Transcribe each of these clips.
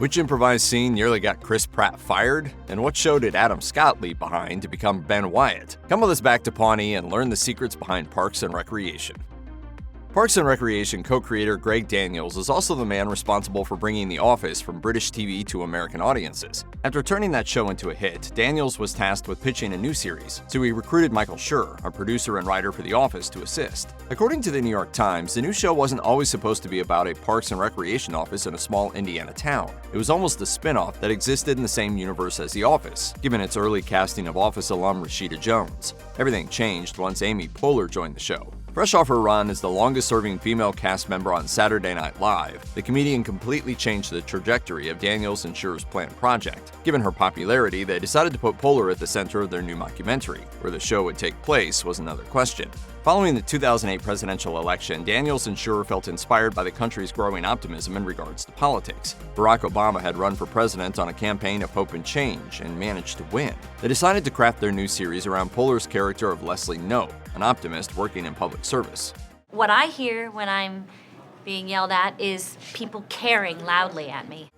Which improvised scene nearly got Chris Pratt fired? And what show did Adam Scott leave behind to become Ben Wyatt? Come with us back to Pawnee and learn the secrets behind Parks and Recreation. Parks and Recreation co-creator Greg Daniels is also the man responsible for bringing The Office from British TV to American audiences. After turning that show into a hit, Daniels was tasked with pitching a new series, so he recruited Michael Schur, a producer and writer for The Office, to assist. According to the New York Times, the new show wasn't always supposed to be about a Parks and Recreation office in a small Indiana town. It was almost a spinoff that existed in the same universe as The Office, given its early casting of Office alum Rashida Jones. Everything changed once Amy Poehler joined the show. Fresh off her run as the longest-serving female cast member on Saturday Night Live, the comedian completely changed the trajectory of Daniels and Schur's planned project. Given her popularity, they decided to put Poehler at the center of their new mockumentary. Where the show would take place was another question. Following the 2008 presidential election, Daniels and Schur felt inspired by the country's growing optimism in regards to politics. Barack Obama had run for president on a campaign of hope and change and managed to win. They decided to craft their new series around Poehler's character of Leslie Knope, an optimist working in public service. What I hear when I'm being yelled at is people caring loudly at me.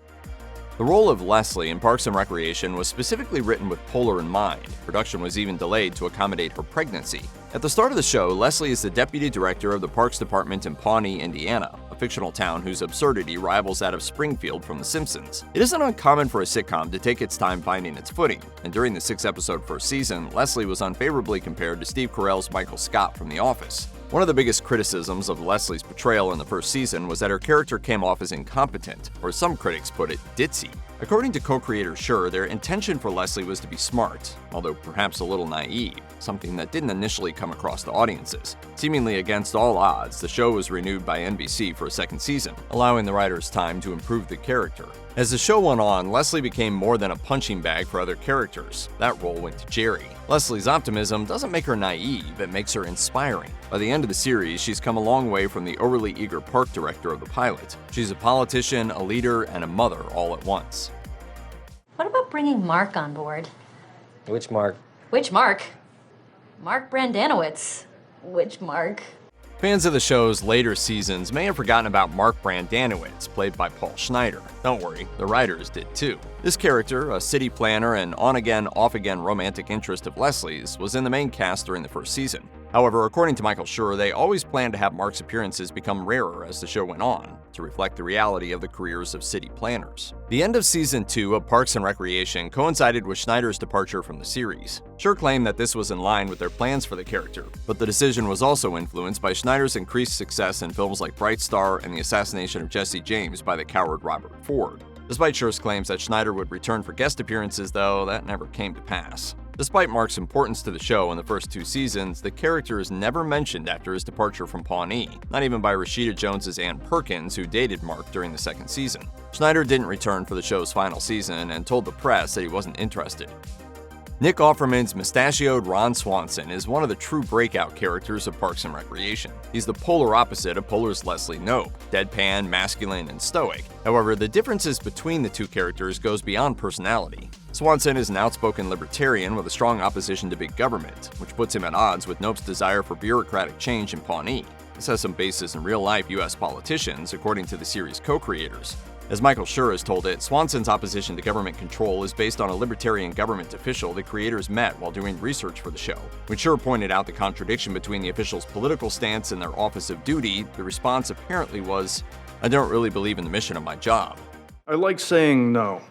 The role of Leslie in Parks and Recreation was specifically written with Poehler in mind. Production was even delayed to accommodate her pregnancy. At the start of the show, Leslie is the deputy director of the Parks Department in Pawnee, Indiana, a fictional town whose absurdity rivals that of Springfield from The Simpsons. It isn't uncommon for a sitcom to take its time finding its footing, and during the 6-episode first season, Leslie was unfavorably compared to Steve Carell's Michael Scott from The Office. One of the biggest criticisms of Leslie's portrayal in the first season was that her character came off as incompetent, or as some critics put it, ditzy. According to co-creator Schur, their intention for Leslie was to be smart, although perhaps a little naive, something that didn't initially come across to audiences. Seemingly against all odds, the show was renewed by NBC for a second season, allowing the writers time to improve the character. As the show went on, Leslie became more than a punching bag for other characters. That role went to Jerry. Leslie's optimism doesn't make her naive, it makes her inspiring. By the end of the series, she's come a long way from the overly eager park director of the pilot. She's a politician, a leader, and a mother all at once. What about bringing Mark on board? Which Mark? Which Mark? Mark Brendanaquits. Which Mark? Fans of the show's later seasons may have forgotten about Mark Brendanaquits, played by Paul Schneider. Don't worry, the writers did too. This character, a city planner and on-again, off-again romantic interest of Leslie's, was in the main cast during the first season. However, according to Michael Schur, they always planned to have Mark's appearances become rarer as the show went on, to reflect the reality of the careers of city planners. The end of Season 2 of Parks and Recreation coincided with Schneider's departure from the series. Schur claimed that this was in line with their plans for the character, but the decision was also influenced by Schneider's increased success in films like Bright Star and the assassination of Jesse James by the coward Robert Ford. Despite Schur's claims that Schneider would return for guest appearances, though, that never came to pass. Despite Mark's importance to the show in the first 2 seasons, the character is never mentioned after his departure from Pawnee, not even by Rashida Jones's Ann Perkins, who dated Mark during the second season. Schneider didn't return for the show's final season and told the press that he wasn't interested. Nick Offerman's mustachioed Ron Swanson is one of the true breakout characters of Parks and Recreation. He's the polar opposite of Poehler's Leslie Knope, deadpan, masculine, and stoic. However, the differences between the two characters goes beyond personality. Swanson is an outspoken libertarian with a strong opposition to big government, which puts him at odds with Knope's desire for bureaucratic change in Pawnee. This has some basis in real-life U.S. politicians, according to the series' co-creators. As Michael Schur has told it, Swanson's opposition to government control is based on a libertarian government official the creators met while doing research for the show. When Schur pointed out the contradiction between the official's political stance and their office of duty, the response apparently was, "I don't really believe in the mission of my job." I like saying no.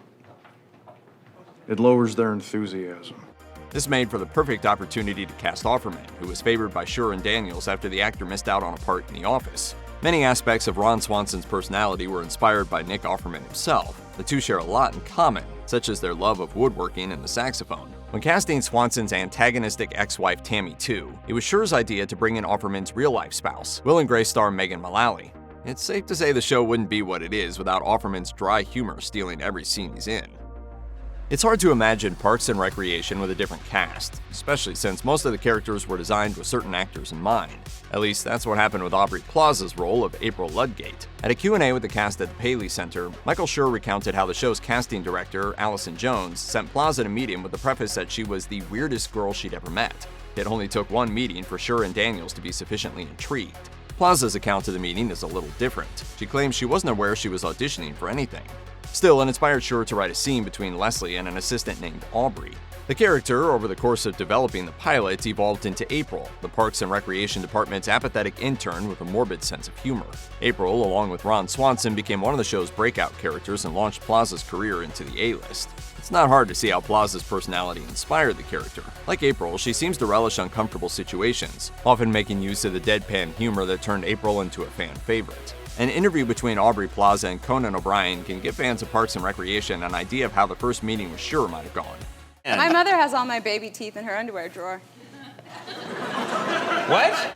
It lowers their enthusiasm. This made for the perfect opportunity to cast Offerman, who was favored by Schur and Daniels after the actor missed out on a part in The Office. Many aspects of Ron Swanson's personality were inspired by Nick Offerman himself. The two share a lot in common, such as their love of woodworking and the saxophone. When casting Swanson's antagonistic ex-wife Tammy 2, it was Schur's idea to bring in Offerman's real-life spouse, Will and Grace star Megan Mullally. It's safe to say the show wouldn't be what it is without Offerman's dry humor stealing every scene he's in. It's hard to imagine Parks and Recreation with a different cast, especially since most of the characters were designed with certain actors in mind. At least that's what happened with Aubrey Plaza's role of April Ludgate. At a Q&A with the cast at the Paley Center, Michael Schur recounted how the show's casting director, Allison Jones, sent Plaza to meet him with the preface that she was the weirdest girl she'd ever met. It only took one meeting for Schur and Daniels to be sufficiently intrigued. Plaza's account of the meeting is a little different. She claims she wasn't aware she was auditioning for anything. Still, it inspired Schur to write a scene between Leslie and an assistant named Aubrey. The character, over the course of developing the pilot, evolved into April, the Parks and Recreation Department's apathetic intern with a morbid sense of humor. April, along with Ron Swanson, became one of the show's breakout characters and launched Plaza's career into the A-list. It's not hard to see how Plaza's personality inspired the character. Like April, she seems to relish uncomfortable situations, often making use of the deadpan humor that turned April into a fan favorite. An interview between Aubrey Plaza and Conan O'Brien can give fans of Parks and Recreation an idea of how the first meeting with Schur might have gone. My mother has all my baby teeth in her underwear drawer. What?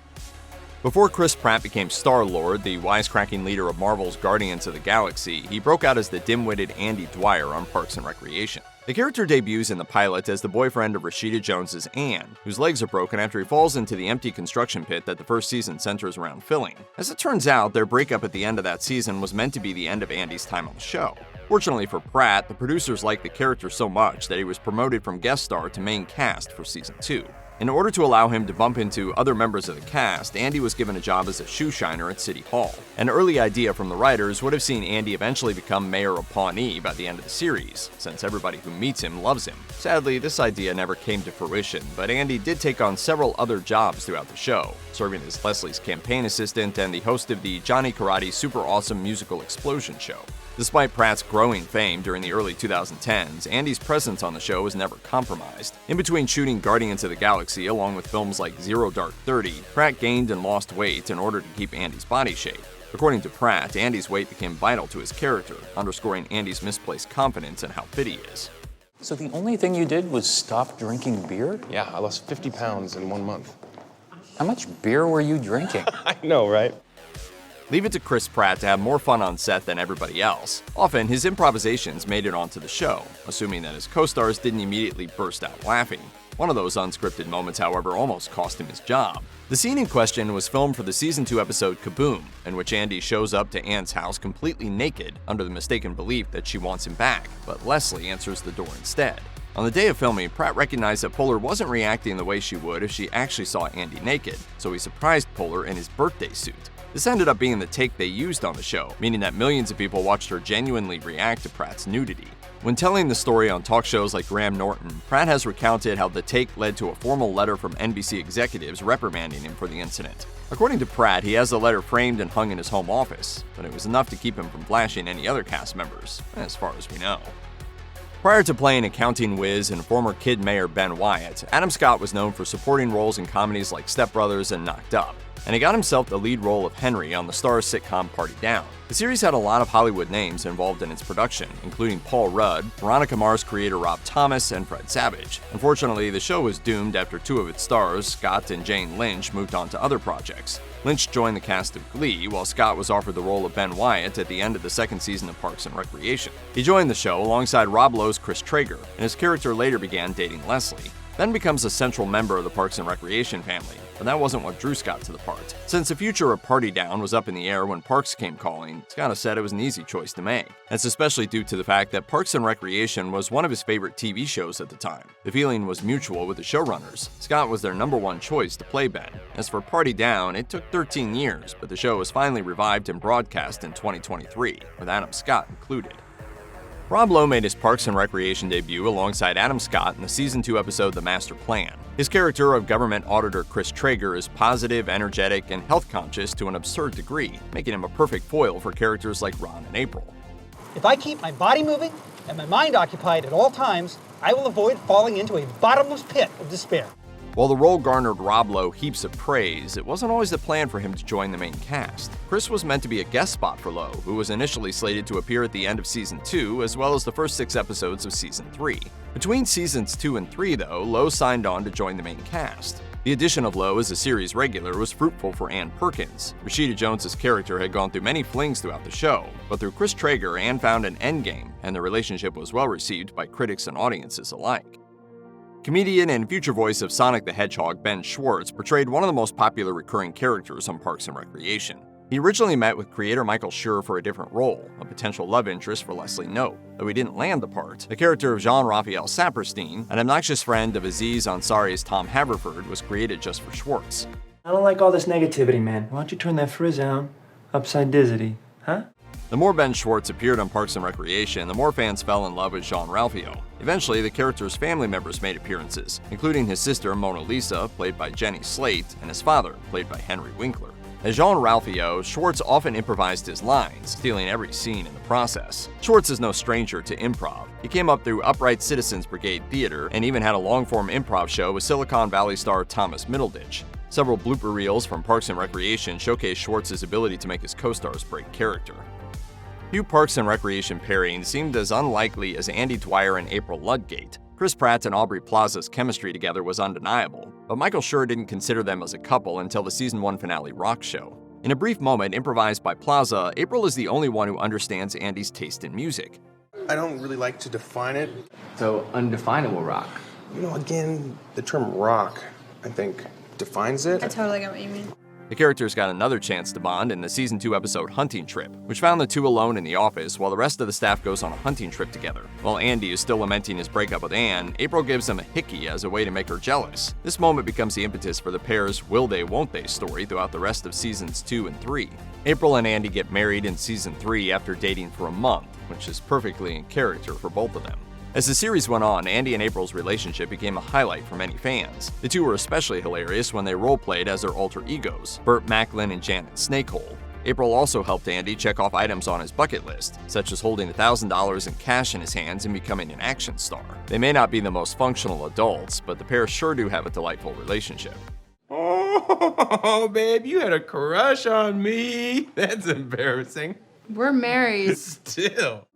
Before Chris Pratt became Star-Lord, the wisecracking leader of Marvel's Guardians of the Galaxy, he broke out as the dim-witted Andy Dwyer on Parks and Recreation. The character debuts in the pilot as the boyfriend of Rashida Jones's Anne, whose legs are broken after he falls into the empty construction pit that the first season centers around filling. As it turns out, their breakup at the end of that season was meant to be the end of Andy's time on the show. Fortunately for Pratt, the producers liked the character so much that he was promoted from guest star to main cast for season 2. In order to allow him to bump into other members of the cast, Andy was given a job as a shoe shiner at City Hall. An early idea from the writers would have seen Andy eventually become mayor of Pawnee by the end of the series, since everybody who meets him loves him. Sadly, this idea never came to fruition, but Andy did take on several other jobs throughout the show, serving as Leslie's campaign assistant and the host of the Johnny Karate Super Awesome Musical Explosion show. Despite Pratt's growing fame during the early 2010s, Andy's presence on the show was never compromised. In between shooting Guardians of the Galaxy along with films like Zero Dark 30, Pratt gained and lost weight in order to keep Andy's body shape. According to Pratt, Andy's weight became vital to his character, underscoring Andy's misplaced confidence in how fit he is. So the only thing you did was stop drinking beer? Yeah, I lost 50 pounds in 1 month. How much beer were you drinking? I know, right? Leave it to Chris Pratt to have more fun on set than everybody else. Often, his improvisations made it onto the show, assuming that his co-stars didn't immediately burst out laughing. One of those unscripted moments, however, almost cost him his job. The scene in question was filmed for the Season 2 episode Kaboom, in which Andy shows up to Anne's house completely naked under the mistaken belief that she wants him back, but Leslie answers the door instead. On the day of filming, Pratt recognized that Poehler wasn't reacting the way she would if she actually saw Andy naked, so he surprised Poehler in his birthday suit. This ended up being the take they used on the show, meaning that millions of people watched her genuinely react to Pratt's nudity. When telling the story on talk shows like Graham Norton, Pratt has recounted how the take led to a formal letter from NBC executives reprimanding him for the incident. According to Pratt, he has the letter framed and hung in his home office, but it was enough to keep him from flashing any other cast members, as far as we know. Prior to playing accounting whiz and former kid mayor Ben Wyatt, Adam Scott was known for supporting roles in comedies like Step Brothers and Knocked Up, and he got himself the lead role of Henry on the Starz sitcom Party Down. The series had a lot of Hollywood names involved in its production, including Paul Rudd, Veronica Mars creator Rob Thomas, and Fred Savage. Unfortunately, the show was doomed after two of its stars, Scott and Jane Lynch, moved on to other projects. Lynch joined the cast of Glee, while Scott was offered the role of Ben Wyatt at the end of the second season of Parks and Recreation. He joined the show alongside Rob Lowe's Chris Traeger, and his character later began dating Leslie. Ben becomes a central member of the Parks and Recreation family, but that wasn't what drew Scott to the part. Since the future of Party Down was up in the air when Parks came calling, Scott has said it was an easy choice to make. That's especially due to the fact that Parks and Recreation was one of his favorite TV shows at the time. The feeling was mutual with the showrunners. Scott was their #1 choice to play Ben. As for Party Down, it took 13 years, but the show was finally revived and broadcast in 2023, with Adam Scott included. Rob Lowe made his Parks and Recreation debut alongside Adam Scott in the Season 2 episode The Master Plan. His character of government auditor Chris Traeger is positive, energetic, and health-conscious to an absurd degree, making him a perfect foil for characters like Ron and April. If I keep my body moving and my mind occupied at all times, I will avoid falling into a bottomless pit of despair. While the role garnered Rob Lowe heaps of praise, it wasn't always the plan for him to join the main cast. Chris was meant to be a guest spot for Lowe, who was initially slated to appear at the end of Season 2, as well as the first 6 episodes of Season 3. Between Seasons 2 and 3, though, Lowe signed on to join the main cast. The addition of Lowe as a series regular was fruitful for Ann Perkins. Rashida Jones's character had gone through many flings throughout the show, but through Chris Traeger, Ann found an endgame, and the relationship was well received by critics and audiences alike. Comedian and future voice of Sonic the Hedgehog Ben Schwartz portrayed one of the most popular recurring characters on Parks and Recreation. He originally met with creator Michael Schur for a different role, a potential love interest for Leslie Knope. Though he didn't land the part, the character of Jean-Raphael Saperstein, an obnoxious friend of Aziz Ansari's Tom Haverford, was created just for Schwartz. I don't like all this negativity, man. Why don't you turn that frizz down upside dizzity, huh? The more Ben Schwartz appeared on Parks and Recreation, the more fans fell in love with Jean-Ralphio. Eventually, the character's family members made appearances, including his sister Mona Lisa, played by Jenny Slate, and his father, played by Henry Winkler. As Jean-Ralphio, Schwartz often improvised his lines, stealing every scene in the process. Schwartz is no stranger to improv. He came up through Upright Citizens Brigade Theater and even had a long-form improv show with Silicon Valley star Thomas Middleditch. Several blooper reels from Parks and Recreation showcase Schwartz's ability to make his co-stars break character. Few Parks and Recreation pairings seemed as unlikely as Andy Dwyer and April Ludgate. Chris Pratt and Aubrey Plaza's chemistry together was undeniable, but Michael Schur didn't consider them as a couple until the season 1 finale rock show. In a brief moment improvised by Plaza, April is the only one who understands Andy's taste in music. I don't really like to define it. So, undefinable rock. Again, the term rock, I think, defines it. I totally get what you mean. The characters got another chance to bond in the season 2 episode Hunting Trip, which found the two alone in the office while the rest of the staff goes on a hunting trip together. While Andy is still lamenting his breakup with Anne, April gives him a hickey as a way to make her jealous. This moment becomes the impetus for the pair's will they won't they story throughout the rest of seasons 2 and 3. April and Andy get married in season 3 after dating for a month, which is perfectly in character for both of them. As the series went on, Andy and April's relationship became a highlight for many fans. The two were especially hilarious when they role-played as their alter egos, Burt Macklin and Janet Snakehole. April also helped Andy check off items on his bucket list, such as holding $1,000 in cash in his hands and becoming an action star. They may not be the most functional adults, but the pair sure do have a delightful relationship. Oh, babe, you had a crush on me. That's embarrassing. We're married. Still.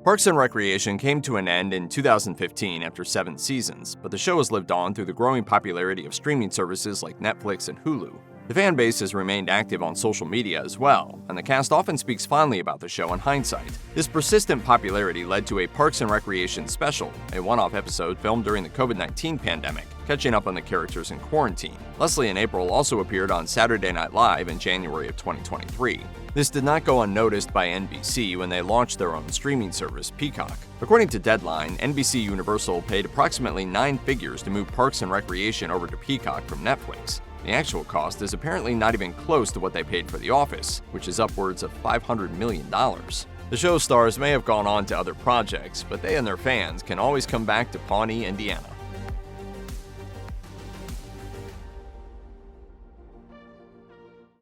Parks and Recreation came to an end in 2015 after 7 seasons, but the show has lived on through the growing popularity of streaming services like Netflix and Hulu. The fan base has remained active on social media as well, and the cast often speaks fondly about the show in hindsight. This persistent popularity led to a Parks and Recreation special, a one-off episode filmed during the COVID-19 pandemic, catching up on the characters in quarantine. Leslie and April also appeared on Saturday Night Live in January of 2023. This did not go unnoticed by NBC when they launched their own streaming service, Peacock. According to Deadline, NBC Universal paid approximately 9 figures to move Parks and Recreation over to Peacock from Netflix. The actual cost is apparently not even close to what they paid for The Office, which is upwards of $500 million. The show stars may have gone on to other projects, but they and their fans can always come back to Pawnee, Indiana.